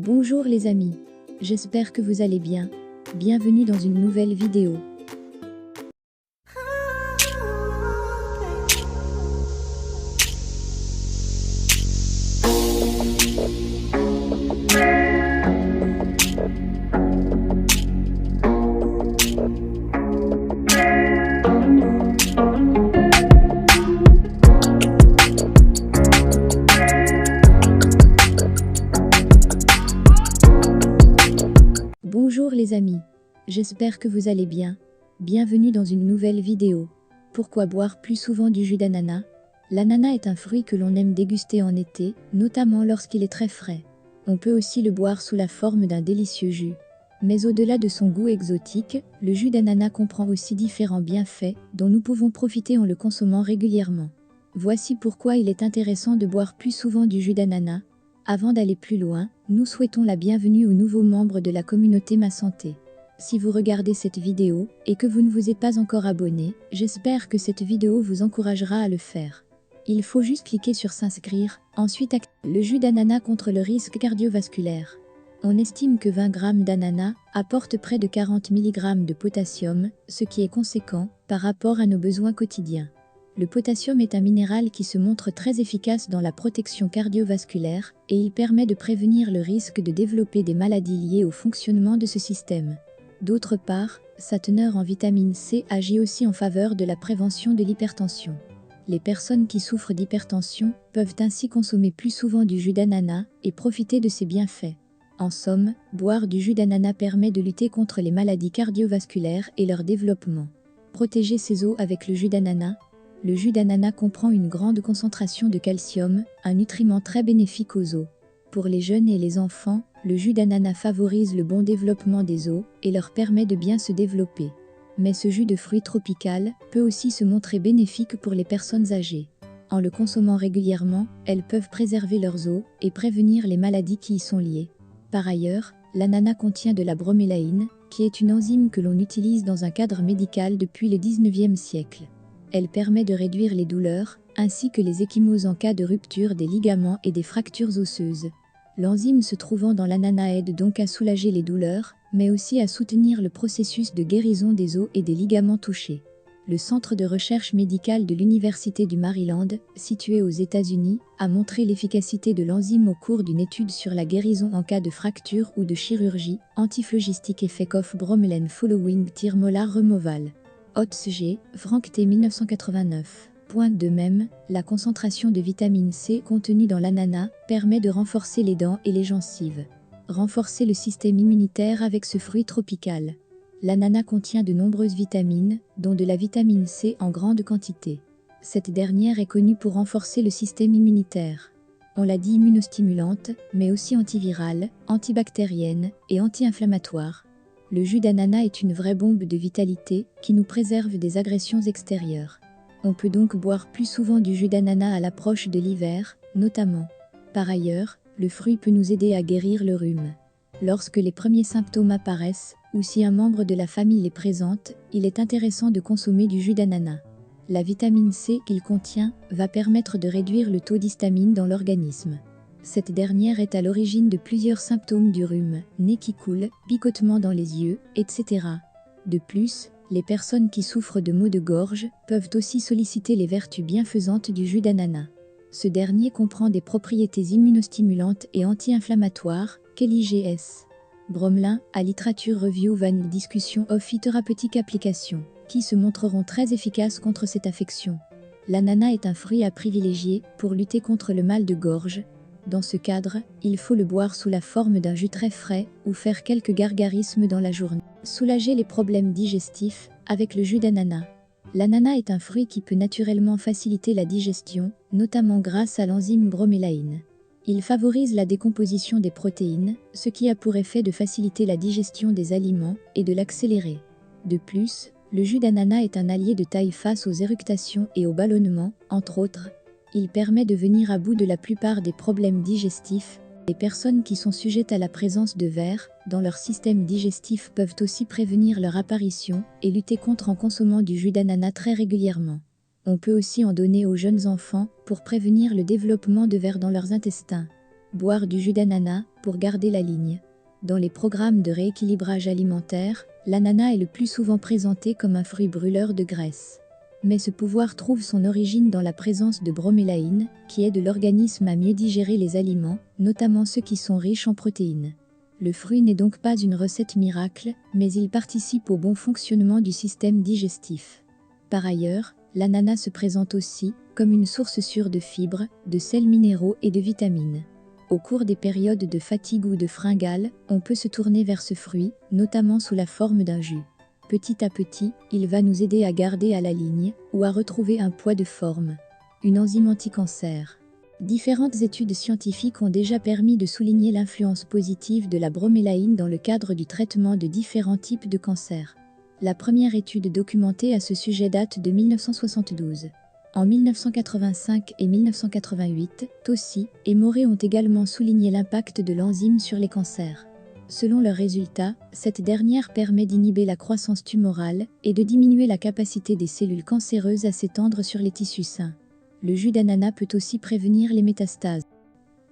Bonjour les amis, j'espère que vous allez bien. Bienvenue dans une nouvelle vidéo. Bonjour les amis, j'espère que vous allez bien. Bienvenue dans une nouvelle vidéo. Pourquoi boire plus souvent du jus d'ananas? L'ananas est un fruit que l'on aime déguster en été, notamment lorsqu'il est très frais. On peut aussi le boire sous la forme d'un délicieux jus. Mais au-delà de son goût exotique, le jus d'ananas comprend aussi différents bienfaits dont nous pouvons profiter en le consommant régulièrement. Voici pourquoi il est intéressant de boire plus souvent du jus d'ananas. Avant d'aller plus loin, nous souhaitons la bienvenue aux nouveaux membres de la communauté Ma Santé. Si vous regardez cette vidéo et que vous ne vous êtes pas encore abonné, j'espère que cette vidéo vous encouragera à le faire. Il faut juste cliquer sur s'inscrire, ensuite le jus d'ananas contre le risque cardiovasculaire. On estime que 20 g d'ananas apportent près de 40 mg de potassium, ce qui est conséquent par rapport à nos besoins quotidiens. Le potassium est un minéral qui se montre très efficace dans la protection cardiovasculaire et il permet de prévenir le risque de développer des maladies liées au fonctionnement de ce système. D'autre part, sa teneur en vitamine C agit aussi en faveur de la prévention de l'hypertension. Les personnes qui souffrent d'hypertension peuvent ainsi consommer plus souvent du jus d'ananas et profiter de ses bienfaits. En somme, boire du jus d'ananas permet de lutter contre les maladies cardiovasculaires et leur développement. Protéger ses os avec le jus d'ananas. Le jus d'ananas comprend une grande concentration de calcium, un nutriment très bénéfique aux os. Pour les jeunes et les enfants, le jus d'ananas favorise le bon développement des os et leur permet de bien se développer. Mais ce jus de fruit tropical peut aussi se montrer bénéfique pour les personnes âgées. En le consommant régulièrement, elles peuvent préserver leurs os et prévenir les maladies qui y sont liées. Par ailleurs, l'ananas contient de la bromélaïne, qui est une enzyme que l'on utilise dans un cadre médical depuis le 19e siècle. Elle permet de réduire les douleurs, ainsi que les ecchymoses en cas de rupture des ligaments et des fractures osseuses. L'enzyme se trouvant dans l'ananas aide donc à soulager les douleurs, mais aussi à soutenir le processus de guérison des os et des ligaments touchés. Le Centre de recherche médicale de l'Université du Maryland, situé aux États-Unis, a montré l'efficacité de l'enzyme au cours d'une étude sur la guérison en cas de fracture ou de chirurgie antiphlogistique effect of bromelain following tear molar removal. Oates G. Frank T. 1989. De même, la concentration de vitamine C contenue dans l'ananas permet de renforcer les dents et les gencives. Renforcer le système immunitaire avec ce fruit tropical. L'ananas contient de nombreuses vitamines, dont de la vitamine C en grande quantité. Cette dernière est connue pour renforcer le système immunitaire. On l'a dit immunostimulante, mais aussi antivirale, antibactérienne et anti-inflammatoire. Le jus d'ananas est une vraie bombe de vitalité qui nous préserve des agressions extérieures. On peut donc boire plus souvent du jus d'ananas à l'approche de l'hiver, notamment. Par ailleurs, le fruit peut nous aider à guérir le rhume. Lorsque les premiers symptômes apparaissent, ou si un membre de la famille les présente, il est intéressant de consommer du jus d'ananas. La vitamine C qu'il contient va permettre de réduire le taux d'histamine dans l'organisme. Cette dernière est à l'origine de plusieurs symptômes du rhume, nez qui coule, picotement dans les yeux, etc. De plus, les personnes qui souffrent de maux de gorge peuvent aussi solliciter les vertus bienfaisantes du jus d'ananas. Ce dernier comprend des propriétés immunostimulantes et anti-inflammatoires, qu'LIGS. Bromelin, à Literature Review Van Discussion of Phytherapeutic Application, qui se montreront très efficaces contre cette affection. L'ananas est un fruit à privilégier pour lutter contre le mal de gorge. Dans ce cadre, il faut le boire sous la forme d'un jus très frais ou faire quelques gargarismes dans la journée. Soulager les problèmes digestifs avec le jus d'ananas. L'ananas est un fruit qui peut naturellement faciliter la digestion, notamment grâce à l'enzyme bromélaïne. Il favorise la décomposition des protéines, ce qui a pour effet de faciliter la digestion des aliments et de l'accélérer. De plus, le jus d'ananas est un allié de taille face aux éructations et aux ballonnements, entre autres. Il permet de venir à bout de la plupart des problèmes digestifs. Les personnes qui sont sujettes à la présence de vers dans leur système digestif peuvent aussi prévenir leur apparition et lutter contre en consommant du jus d'ananas très régulièrement. On peut aussi en donner aux jeunes enfants pour prévenir le développement de vers dans leurs intestins. Boire du jus d'ananas pour garder la ligne. Dans les programmes de rééquilibrage alimentaire, l'ananas est le plus souvent présenté comme un fruit brûleur de graisse. Mais ce pouvoir trouve son origine dans la présence de bromélaïne, qui aide l'organisme à mieux digérer les aliments, notamment ceux qui sont riches en protéines. Le fruit n'est donc pas une recette miracle, mais il participe au bon fonctionnement du système digestif. Par ailleurs, l'ananas se présente aussi comme une source sûre de fibres, de sels minéraux et de vitamines. Au cours des périodes de fatigue ou de fringales, on peut se tourner vers ce fruit, notamment sous la forme d'un jus. Petit à petit, il va nous aider à garder à la ligne ou à retrouver un poids de forme. Une enzyme anti-cancer. Différentes études scientifiques ont déjà permis de souligner l'influence positive de la bromélaïne dans le cadre du traitement de différents types de cancers. La première étude documentée à ce sujet date de 1972. En 1985 et 1988, Tossi et Moret ont également souligné l'impact de l'enzyme sur les cancers. Selon leurs résultats, cette dernière permet d'inhiber la croissance tumorale et de diminuer la capacité des cellules cancéreuses à s'étendre sur les tissus sains. Le jus d'ananas peut aussi prévenir les métastases.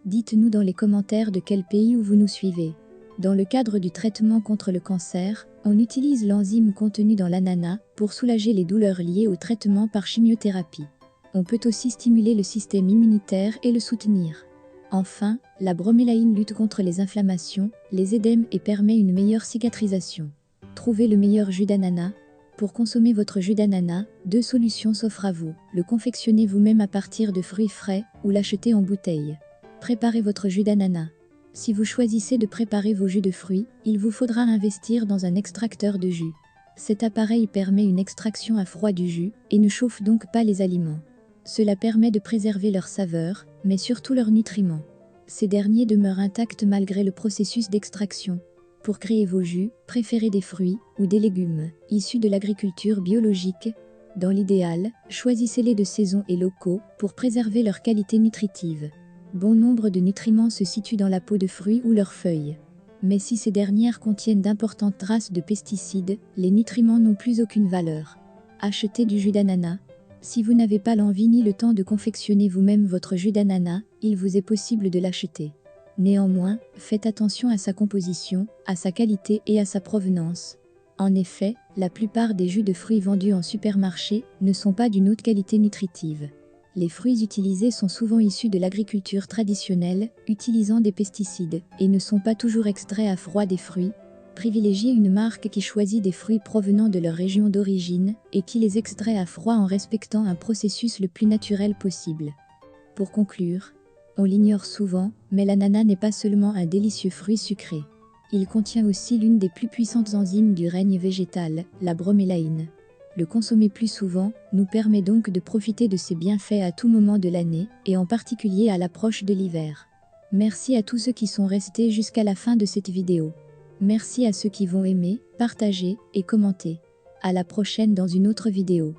Dites-nous dans les commentaires de quel pays où vous nous suivez. Dans le cadre du traitement contre le cancer, on utilise l'enzyme contenue dans l'ananas pour soulager les douleurs liées au traitement par chimiothérapie. On peut aussi stimuler le système immunitaire et le soutenir. Enfin, la bromélaïne lutte contre les inflammations, les édèmes et permet une meilleure cicatrisation. Trouvez le meilleur jus d'ananas. Pour consommer votre jus d'ananas, 2 solutions s'offrent à vous. Le confectionner vous-même à partir de fruits frais ou l'acheter en bouteille. Préparez votre jus d'ananas. Si vous choisissez de préparer vos jus de fruits, il vous faudra investir dans un extracteur de jus. Cet appareil permet une extraction à froid du jus et ne chauffe donc pas les aliments. Cela permet de préserver leur saveur, mais surtout leurs nutriments. Ces derniers demeurent intacts malgré le processus d'extraction. Pour créer vos jus, préférez des fruits ou des légumes issus de l'agriculture biologique. Dans l'idéal, choisissez-les de saison et locaux pour préserver leur qualité nutritive. Bon nombre de nutriments se situent dans la peau de fruits ou leurs feuilles. Mais si ces dernières contiennent d'importantes traces de pesticides, les nutriments n'ont plus aucune valeur. Achetez du jus d'ananas. Si vous n'avez pas l'envie ni le temps de confectionner vous-même votre jus d'ananas, il vous est possible de l'acheter. Néanmoins, faites attention à sa composition, à sa qualité et à sa provenance. En effet, la plupart des jus de fruits vendus en supermarché ne sont pas d'une haute qualité nutritive. Les fruits utilisés sont souvent issus de l'agriculture traditionnelle, utilisant des pesticides, et ne sont pas toujours extraits à froid des fruits. Privilégiez une marque qui choisit des fruits provenant de leur région d'origine et qui les extrait à froid en respectant un processus le plus naturel possible. Pour conclure, on l'ignore souvent, mais l'ananas n'est pas seulement un délicieux fruit sucré. Il contient aussi l'une des plus puissantes enzymes du règne végétal, la bromélaïne. Le consommer plus souvent nous permet donc de profiter de ses bienfaits à tout moment de l'année, et en particulier à l'approche de l'hiver. Merci à tous ceux qui sont restés jusqu'à la fin de cette vidéo. Merci à ceux qui vont aimer, partager et commenter. À la prochaine dans une autre vidéo.